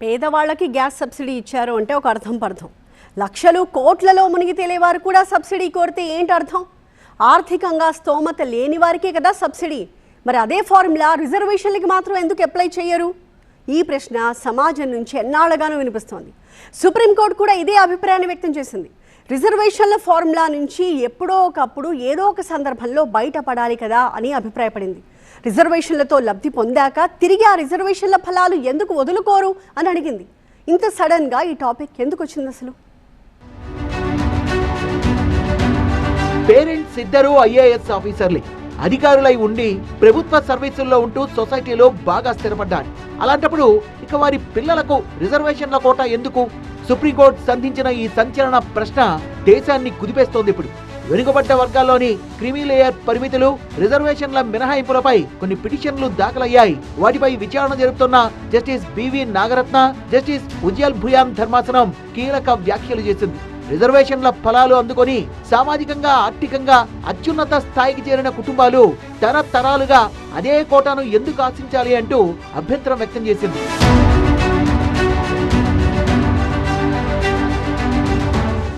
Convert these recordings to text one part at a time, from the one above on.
పేదవాళ్ళకి gas subsidy ఇచ్చారు అంటే ఒక అర్థం పర్థం. లక్షలు కోట్లలో మునిగి తేలేవారు కూడా సబ్సిడీ కోరితే ఏంటి అర్థం? ఆర్థికంగా స్తోమత లేని వారికే కదా సబ్సిడీ. మరి అదే ఫార్ములా రిజర్వేషన్లకి మాత్రం ఎందుకు అప్లై చేయరు? ఈ ప్రశ్న సమాజం నుంచి ఎన్నాళ్ళగానో వినిపిస్తోంది. సుప్రీంకోర్టు కూడా ఇదే అభిప్రాయాన్ని వ్యక్తం చేసింది. రిజర్వేషన్ల ఫార్ములా నుంచి ఎప్పుడో ఒకప్పుడు ఏదో ఒక సందర్భంలో బయటపడాలి కదా అని అభిప్రాయపడింది. రిజర్వేషన్లతో లబ్ధి పొందాక తిరిగి ఆ రిజర్వేషన్ల ఫలాలు ఎందుకు వదులుకోరు అని అడిగింది. ఇంత సడన్గా ఈ టాపిక్ ఎందుకు వచ్చింది అసలు? పేరెంట్స్ ఇద్దరు ఐఏఎస్ ఆఫీసర్లే. అధికారులై ఉండి ప్రభుత్వ సర్వీసుల్లో ఉంటూ సొసైటీలో బాగా స్థిరపడ్డారు. అలాంటప్పుడు ఇక వారి పిల్లలకు రిజర్వేషన్ల కోటా ఎందుకు? సుప్రీంకోర్టు సంధించిన ఈ సంచలన ప్రశ్న దేశాన్ని కుదిపేస్తోంది. ఇప్పుడు వెనుకబడ్డ వర్గాల్లోని క్రిమీ లేయర్ పరిమితులు, రిజర్వేషన్ల మినహాయింపులపై కొన్ని పిటిషన్లు దాఖలయ్యాయి. వాటిపై విచారణ జరుపుతున్న justice BV Nagarathna, justice Ujjal Bhuyan ధర్మాసనం కీలక వ్యాఖ్యలు చేసింది. రిజర్వేషన్ల ఫలాలు అందుకొని సామాజికంగా ఆర్థికంగా అత్యున్నత స్థాయికి చేరిన కుటుంబాలు తరతరాలుగా అదే కోటాను ఎందుకు ఆశించాలి అంటూ అభ్యంతరం వ్యక్తం చేసింది.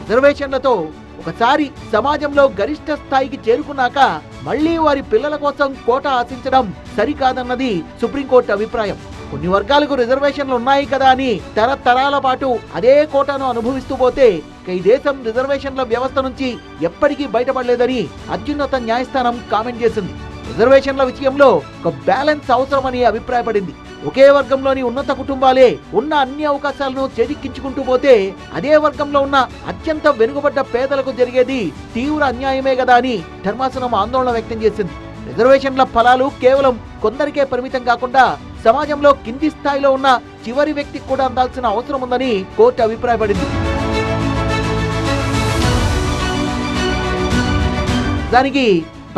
రిజర్వేషన్లతో ఒకసారి సమాజంలో గరిష్ట స్థాయికి చేరుకున్నాక మళ్లీ వారి పిల్లల కోసం కోటా ఆశించడం సరికాదన్నది సుప్రీంకోర్టు అభిప్రాయం. కొన్ని వర్గాలకు రిజర్వేషన్లు ఉన్నాయి కదా అని తరతరాల పాటు అదే కోటాను అనుభవిస్తూ పోతే ఈ దేశం రిజర్వేషన్ల వ్యవస్థ నుంచి ఎప్పటికీ బయటపడలేదని అత్యున్నత న్యాయస్థానం కామెంట్ చేసింది. రిజర్వేషన్ల విషయంలో ఒక బ్యాలెన్స్ అవసరమని అభిప్రాయపడింది. ఒకే వర్గంలోని ఉన్నత కుటుంబాలే ఉన్న అన్ని అవకాశాలను చేజిక్కించుకుంటూ పోతే అదే వర్గంలో ఉన్న అత్యంత వెనుకబడ్డ పేదలకు జరిగేది తీవ్ర అన్యాయమే కదా అని ధర్మాసనం ఆందోళన వ్యక్తం చేసింది. రిజర్వేషన్ల ఫలాలు కేవలం కొందరికే పరిమితం కాకుండా సమాజంలో కింది స్థాయిలో ఉన్న చివరి వ్యక్తికి కూడా అందాల్సిన అవసరం ఉందని కోర్టు అభిప్రాయపడింది. దానికి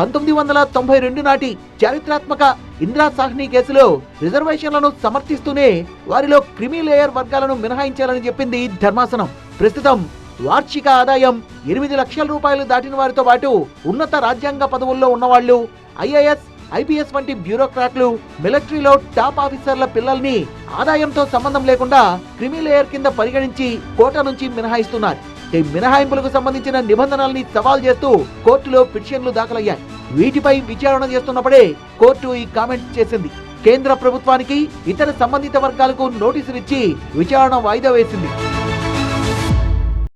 1992 నాటి చారిత్రాత్మక ఇందిరా సాహ్ని కేసులో రిజర్వేషన్లను సమర్థిస్తూనే వారిలో క్రిమీ లేయర్ వర్గాలను మినహాయించాలని చెప్పింది ధర్మాసనం. ప్రస్తుతం వార్షిక ఆదాయం 8 లక్షల రూపాయలు దాటిన వారితో పాటు ఉన్నత రాజ్యాంగ పదవుల్లో ఉన్నవాళ్లు, ఐఏఎస్, ఐపీఎస్ వంటి బ్యూరోక్రాట్లు, మిలిటరీలో టాప్ ఆఫీసర్ల పిల్లల్ని ఆదాయంతో సంబంధం లేకుండా క్రిమీ లేయర్ కింద పరిగణించి కోటా నుంచి మినహాయిస్తున్నారు. ఈ మినహాయింపులకు సంబంధించిన నిబంధనల్ని సవాల్ చేస్తూ కోర్టులో పిటిషన్లు దాఖలయ్యాయి. వీటిపై విచారణ చేస్తున్నప్పుడే కోర్టు ఈ కామెంట్ చేసింది. కేంద్ర ప్రభుత్వానికి ఇతర సంబంధిత వర్గాలకు నోటీసులిచ్చి విచారణ వాయిదా వేసింది.